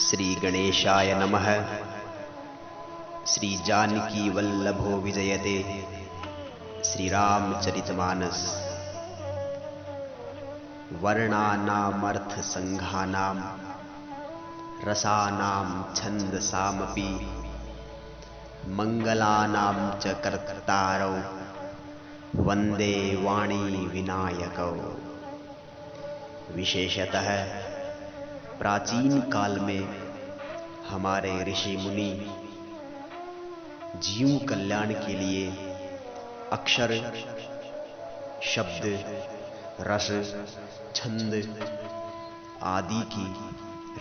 श्री गणेशाय नमः। श्री जानकी वल्लभो विजयते। श्री रामचरितमानस। वर्णानामर्थ संघानां रसानां छन्दसामपि मंगलानां च कर्तारौ वंदे वाणी विनायकौ। विशेषतः प्राचीन काल में हमारे ऋषि मुनि जीव कल्याण के लिए अक्षर, शब्द, रस, छंद आदि की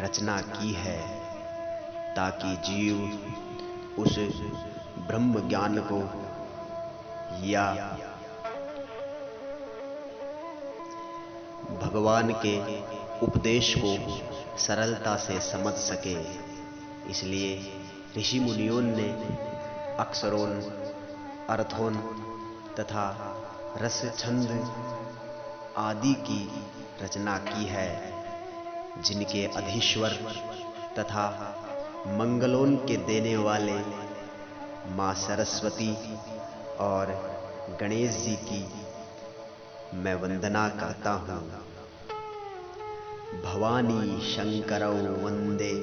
रचना की है, ताकि जीव उस ब्रह्म ज्ञान को या भगवान के उपदेश को सरलता से समझ सके। इसलिए ऋषि मुनियों ने अक्षरों, अर्थों तथा रस, छंद आदि की रचना की है, जिनके अधीश्वर तथा मंगलों के देने वाले मां सरस्वती और गणेश जी की मैं वंदना करता हूं। भवानी शंकरौ वंदे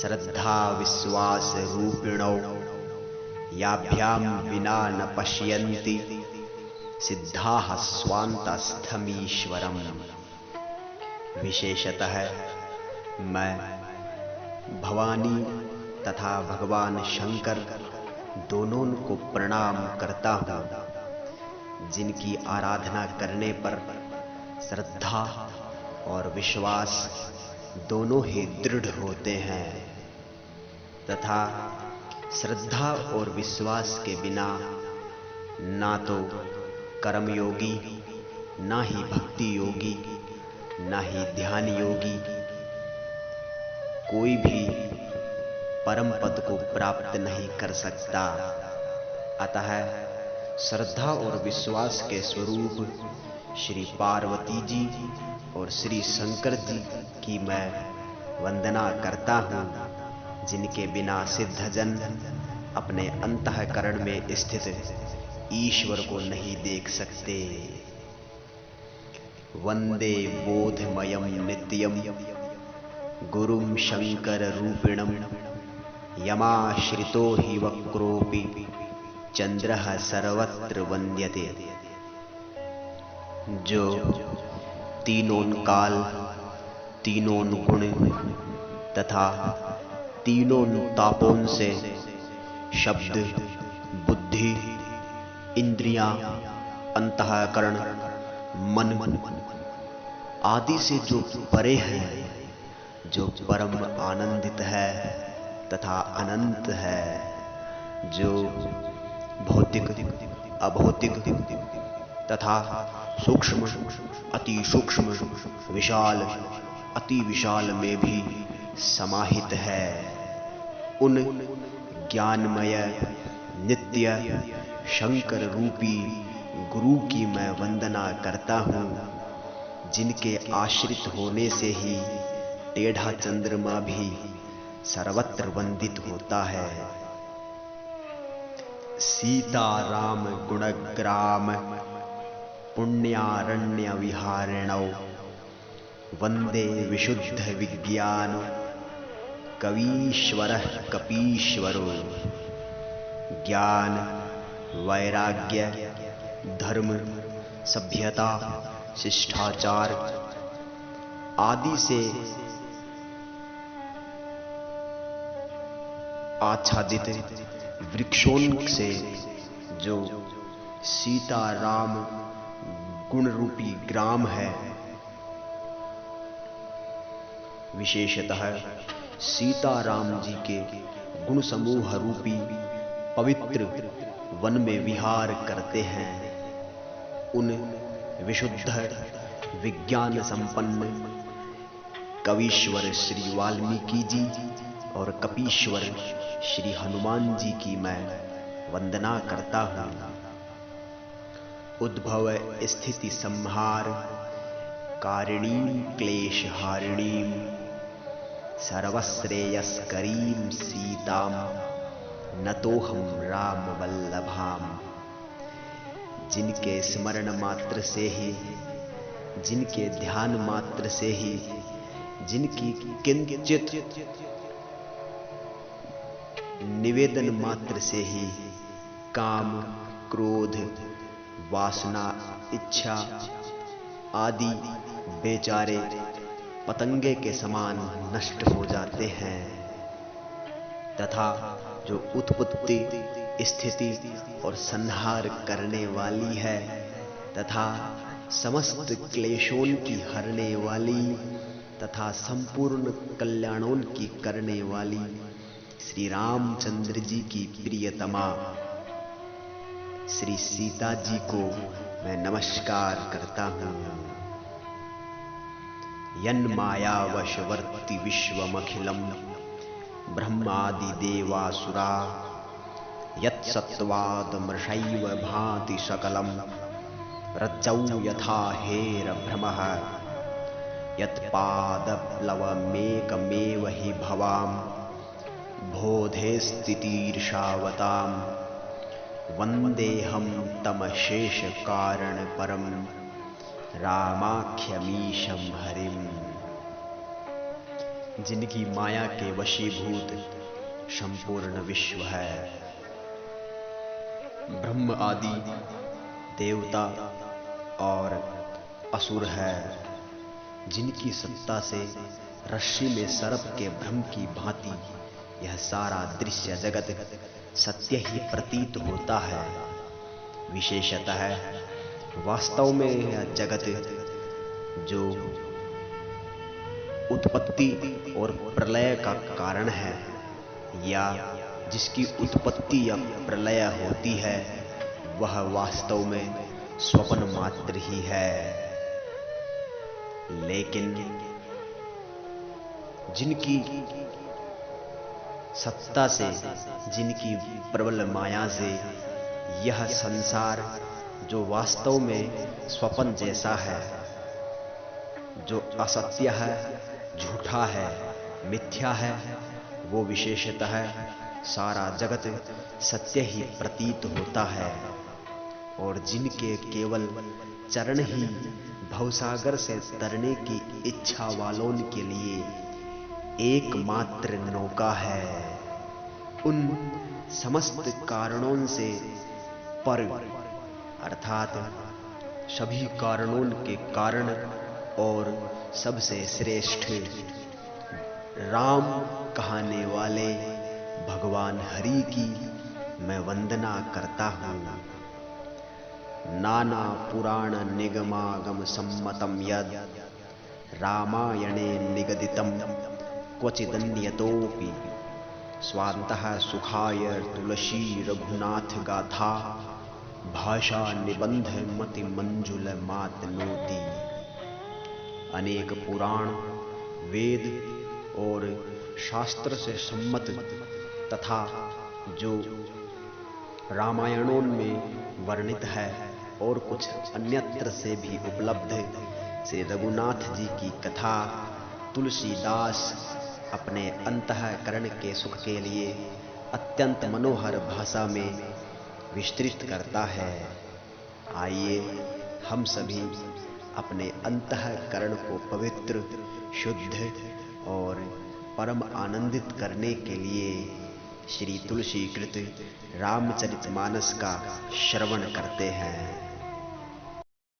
श्रद्धा विश्वास रूपिणौ याभ्याम विना न पश्यन्ति सिद्धाः स्वान्तस्थमीश्वरम्। विशेषतः मैं भवानी तथा भगवान शंकर दोनों को प्रणाम करता हूं, जिनकी आराधना करने पर श्रद्धा और विश्वास दोनों ही दृढ़ होते हैं, तथा श्रद्धा और विश्वास के बिना ना तो कर्मयोगी, ना ही भक्ति योगी, ना ही ध्यान योगी कोई भी परम पद को प्राप्त नहीं कर सकता। अतः श्रद्धा और विश्वास के स्वरूप श्री पार्वती जी और श्री शंकर जी की मैं वंदना करता हूं, जिनके बिना सिद्धजन अपने अंतःकरण में स्थित ईश्वर को नहीं देख सकते। वंदे बोधमयं नित्यं गुरुं शंकर रूपिणं यमाश्रितो हि वक्रोऽपि चंद्रः सर्वत्र वन्द्यते। जो तीनों काल, तीनों गुण तथा तीनों तापों से शब्द, बुद्धि, इंद्रियां, अंतःकरण, मन आदि से जो परे है, जो परम आनंदित है तथा अनंत है, जो भौतिक, अभौतिक तथा सूक्ष्म, अति सूक्ष्म, विशाल, अति विशाल में भी समाहित है, उन ज्ञानमय नित्य शंकर रूपी गुरु की मैं वंदना करता हूं, जिनके आश्रित होने से ही टेढ़ा चंद्रमा भी सर्वत्र वंदित होता है। सीता राम गुणग्राम पुण्यारण्य विहारिणौ वंदे विशुद्ध विज्ञान कवीश्वरः कपीश्वरो। ज्ञान, वैराग्य, धर्म, सभ्यता, शिष्टाचार आदि से आच्छादित वृक्षों से जो सीता राम गुण रूपी ग्राम है, विशेषतः सीता राम जी के गुण समूह रूपी पवित्र वन में विहार करते हैं, उन विशुद्ध विज्ञान संपन्न कवीश्वर श्री वाल्मीकि जी और कपीश्वर श्री हनुमान जी की मैं वंदना करता हूं। उद्भव स्थिति संहार कारिणीं क्लेश हारिणीं सर्वश्रेयस्करीं सीताम नतोहम राम वल्लभाम। जिनके स्मरण मात्र से ही, जिनके ध्यान मात्र से ही, जिनकी किंचित निवेदन मात्र से ही काम, क्रोध, वासना, इच्छा आदि बेचारे पतंगे के समान नष्ट हो जाते हैं, तथा जो उत्पत्ति, स्थिति और संहार करने वाली है तथा समस्त क्लेशों की हरने वाली तथा संपूर्ण कल्याणों की करने वाली श्री रामचंद्र जी की प्रियतमा श्री सीता जी को मैं नमस्कार करता हूँ। यन्मायावशवर्ति विश्वमखिलम् ब्रह्मादि देवासुरा यत्सत्त्वादमृषैव भाति सकलम् रज्जौ यथा हेरभ्रमः यत्पादप्लवमेकमेव हि भवाम् बोधे स्थितिर्षावताम् वन्देऽहं तमशेष कारण परम रामाख्यमीशं हरिम। जिनकी माया के वशीभूत संपूर्ण विश्व है, ब्रह्म आदि देवता और असुर है, जिनकी सत्ता से रस्सी में सर्प के भ्रम की भांति यह सारा दृश्य जगत सत्य ही प्रतीत होता है। विशेषतः वास्तव में यह जगत जो उत्पत्ति और प्रलय का कारण है, या जिसकी उत्पत्ति या प्रलय होती है, वह वास्तव में स्वप्न मात्र ही है। लेकिन जिनकी सत्ता से, जिनकी प्रबल माया से यह संसार जो वास्तव में स्वप्न जैसा है, जो असत्य है, झूठा है, मिथ्या है, वो विशेषतः सारा जगत सत्य ही प्रतीत होता है। और जिनके केवल चरण ही भवसागर से तरने की इच्छा वालों के लिए एकमात्र नौका है, उन समस्त कारणों से पर अर्थात सभी कारणों के कारण और सबसे श्रेष्ठ राम कहने वाले भगवान हरि की मैं वंदना करता हूँ। नाना पुराण निगमागम सम्मतम यद रामायणे निगदितम क्वचिदन्यतोऽपि स्वान्तः सुखाय तुलसी रघुनाथ गाथा भाषा निबंध मति मंजुल मातनोति। अनेक पुराण, वेद और शास्त्र से सम्मत तथा जो रामायणों में वर्णित है और कुछ अन्यत्र से भी उपलब्ध श्री रघुनाथ जी की कथा तुलसीदास अपने अंतःकरण के सुख के लिए अत्यंत मनोहर भाषा में विस्तृत करता है। आइए हम सभी अपने अंतःकरण को पवित्र, शुद्ध और परम आनंदित करने के लिए श्री तुलसीकृत रामचरितमानस का श्रवण करते हैं।